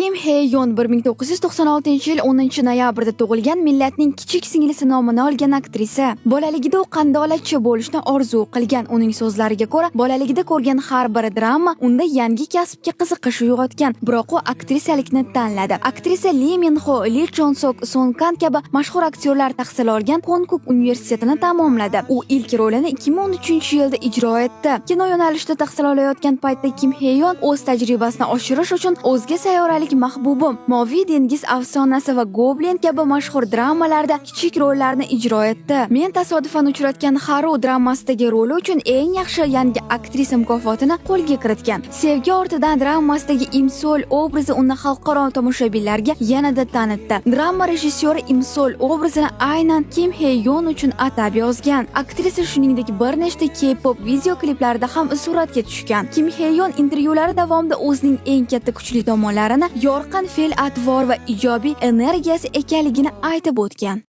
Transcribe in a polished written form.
Kim Hye-yeon 1996-yil 10-noyabrda tug'ilgan, millatning kichik singlisi nomini olgan aktrisa. Bolaligida u qandolatchi bo'lishni orzu qilgan. Uning so'zlariga ko'ra, bolaligida ko'rgan har bir drama unda yangi kasbga qiziqish uyg'otgan, biroq u aktrisalikni tanladi. Aktrisa Lee Min-ho, Lee Chon-sok, Son Kan kabi mashhur aktyorlar tahsil olgan Konkuk universitetini tamomladi. U ilk rolini 2013-yilda ijro etdi. Kino yo'nalishida tahsil olayotgan paytda Kim Hye-yeon o'z tajribasini oshirish uchun O'zga sayyoralik mahbubim, Moviy dengiz afsonasi va Goblin kabi mashhur dramalarda kichik rollarni ijro etdi. Men tasodifan uchratgan Haru dramasidagi roli uchun eng yaxshi yangi aktrisa mukofotini qo'lga kiritgan. Sevgi ortidan dramasidagi Imsol obrazi uni xalqaro tomoshabinlarga yanada tanitdi. Drama rejissyori Imsol obrazini aynan Kim Hye-yeon uchun atab yozgan. Aktrisa shuningdek bir nechta K-pop video kliplarida ham suratga tushgan. Kim Hye-yeon intervyulari davomida o'zining eng katta kuchli tomonlarini yorqin fe'l-atvor va ijobiy energiyasi ekanligini aytib o'tgan.